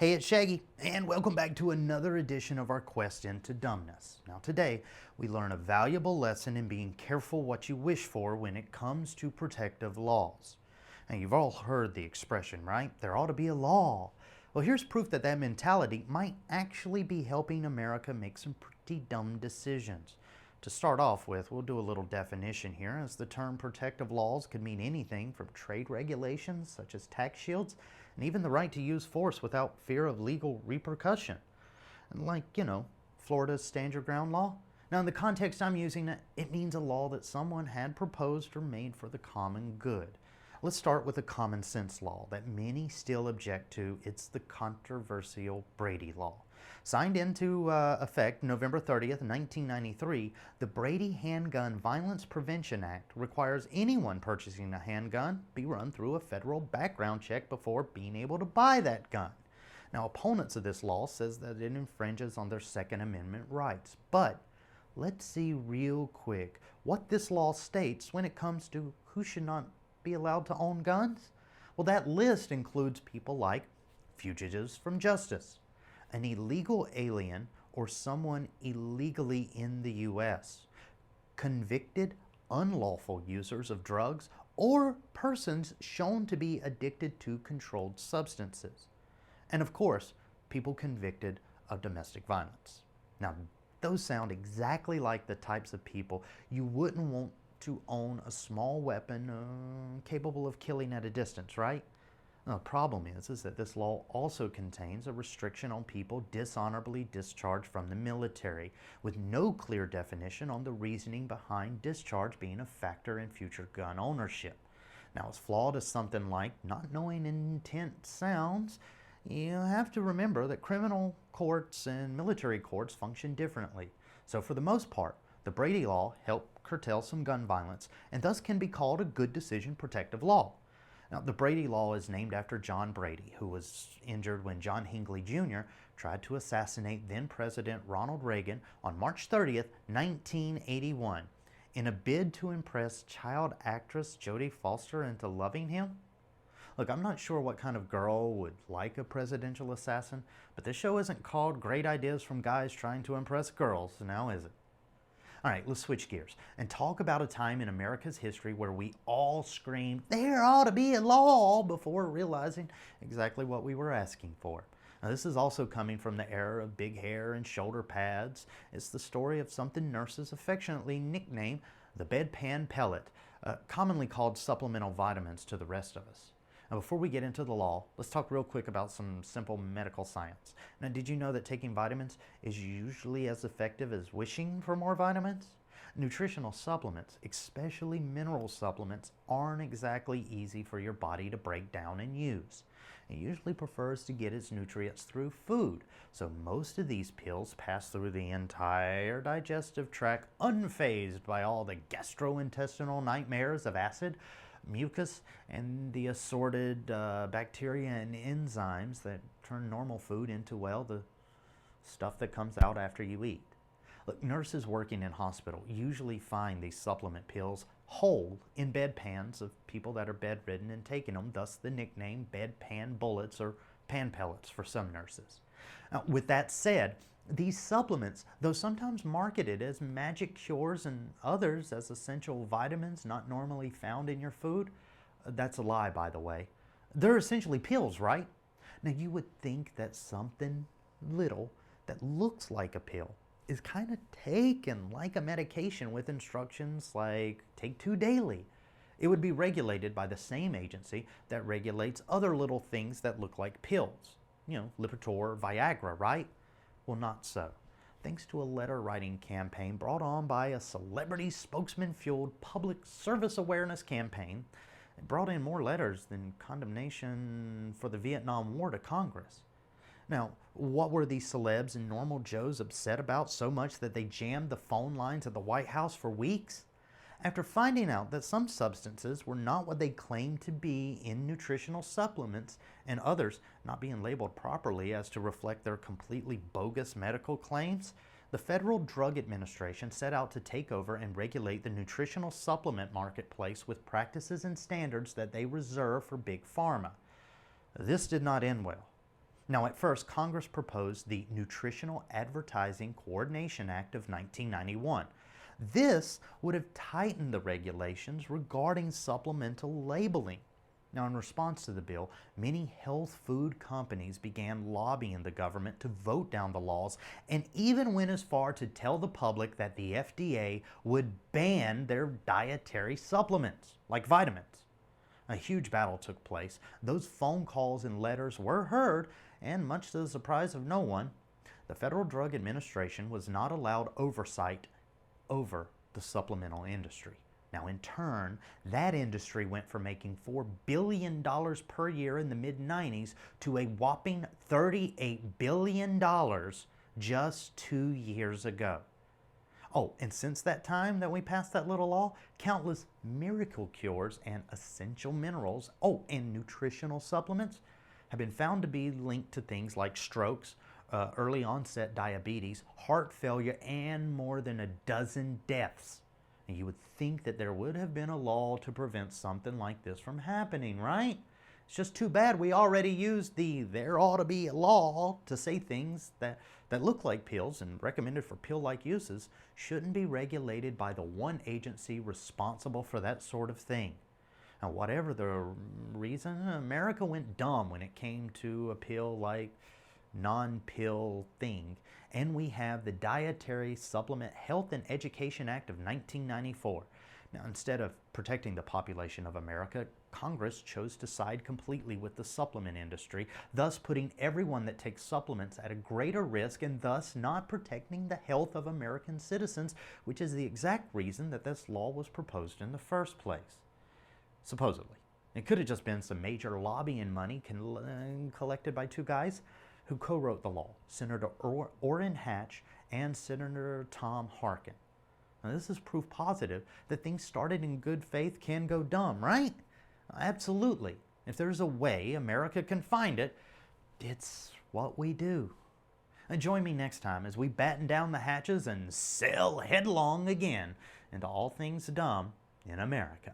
Hey, it's Shaggy, and welcome back to another edition of our quest into dumbness. Now today, we learn a valuable lesson in being careful what you wish for when it comes to protective laws. Now you've all heard the expression, right? There ought to be a law. Well, here's proof that that mentality might actually be helping America make some pretty dumb decisions. To start off with, we'll do a little definition here, as the term protective laws could mean anything from trade regulations such as tax shields and even the right to use force without fear of legal repercussion. And like, Florida's Stand Your Ground law. Now in the context I'm using it means a law that someone had proposed or made for the common good. Let's start with a common sense law that many still object to. It's the controversial Brady Law. Signed into effect November 30th, 1993, the Brady Handgun Violence Prevention Act requires anyone purchasing a handgun be run through a federal background check before being able to buy that gun. Now, opponents of this law says that it infringes on their Second Amendment rights. But let's see real quick what this law states when it comes to who should not be allowed to own guns. Well, that list includes people like fugitives from justice, an illegal alien, or someone illegally in the U.S., convicted unlawful users of drugs, or persons shown to be addicted to controlled substances. And of course, people convicted of domestic violence. Now, those sound exactly like the types of people you wouldn't want to own a small weapon capable of killing at a distance, right? Now, the problem is that this law also contains a restriction on people dishonorably discharged from the military, with no clear definition on the reasoning behind discharge being a factor in future gun ownership. Now, as flawed as something like not knowing intent sounds, you have to remember that criminal courts and military courts function differently. So for the most part, the Brady Law helped curtail some gun violence and thus can be called a good decision protective law. Now, the Brady Law is named after John Brady, who was injured when John Hinckley Jr. tried to assassinate then-President Ronald Reagan on March 30th, 1981, in a bid to impress child actress Jodie Foster into loving him. Look, I'm not sure what kind of girl would like a presidential assassin, but this show isn't called Great Ideas from Guys Trying to Impress Girls, now is it? All right, let's switch gears and talk about a time in America's history where we all screamed, "There ought to be a law," before realizing exactly what we were asking for. Now, this is also coming from the era of big hair and shoulder pads. It's the story of something nurses affectionately nickname the bedpan pellet, commonly called supplemental vitamins to the rest of us. Now, before we get into the law, let's talk real quick about some simple medical science. Now, did you know that taking vitamins is usually as effective as wishing for more vitamins? Nutritional supplements, especially mineral supplements, aren't exactly easy for your body to break down and use. It usually prefers to get its nutrients through food, so most of these pills pass through the entire digestive tract unfazed by all the gastrointestinal nightmares of acid, mucus, and the assorted bacteria and enzymes that turn normal food into, well, the stuff that comes out after you eat. Look, nurses working in hospital usually find these supplement pills whole in bedpans of people that are bedridden and taking them, thus the nickname bedpan bullets or pan pellets for some nurses. Now, with that said, these supplements, though sometimes marketed as magic cures and others as essential vitamins not normally found in your food, that's a lie, by the way. They're essentially pills, right? Now, you would think that something little that looks like a pill is kind of taken like a medication with instructions like take 2 daily. It would be regulated by the same agency that regulates other little things that look like pills. Lipitor, Viagra, right? Well, not so. Thanks to a letter writing campaign brought on by a celebrity spokesman fueled public service awareness campaign, it brought in more letters than condemnation for the Vietnam War to Congress. Now, what were these celebs and normal Joes upset about so much that they jammed the phone lines at the White House for weeks? After finding out that some substances were not what they claimed to be in nutritional supplements and others not being labeled properly as to reflect their completely bogus medical claims, the Federal Drug Administration set out to take over and regulate the nutritional supplement marketplace with practices and standards that they reserve for Big Pharma. This did not end well. Now, at first, Congress proposed the Nutritional Advertising Coordination Act of 1991. This would have tightened the regulations regarding supplemental labeling. Now, in response to the bill, many health food companies began lobbying the government to vote down the laws and even went as far to tell the public that the FDA would ban their dietary supplements, like vitamins. A huge battle took place. Those phone calls and letters were heard, and much to the surprise of no one, the Federal Drug Administration was not allowed oversight over the supplemental industry. Now, in turn, that industry went from making $4 billion per year in the mid-90s to a whopping $38 billion just 2 years ago. Oh, and since that time that we passed that little law, countless miracle cures and essential minerals, and nutritional supplements have been found to be linked to things like strokes, early onset diabetes, heart failure, and more than a dozen deaths. And you would think that there would have been a law to prevent something like this from happening, right? It's just too bad we already used the there ought to be a law to say things that look like pills and recommended for pill-like uses shouldn't be regulated by the one agency responsible for that sort of thing. Now, whatever the reason, America went dumb when it came to a pill-like non-pill thing, and we have the Dietary Supplement Health and Education Act of 1994. Now, instead of protecting the population of America, Congress chose to side completely with the supplement industry, thus putting everyone that takes supplements at a greater risk and thus not protecting the health of American citizens, which is the exact reason that this law was proposed in the first place. Supposedly. It could have just been some major lobbying money collected by two guys who co-wrote the law, Senator Orrin Hatch and Senator Tom Harkin. Now, this is proof positive that things started in good faith can go dumb, right? Absolutely. If there's a way America can find it, it's what we do. And join me next time as we batten down the hatches and sail headlong again into all things dumb in America.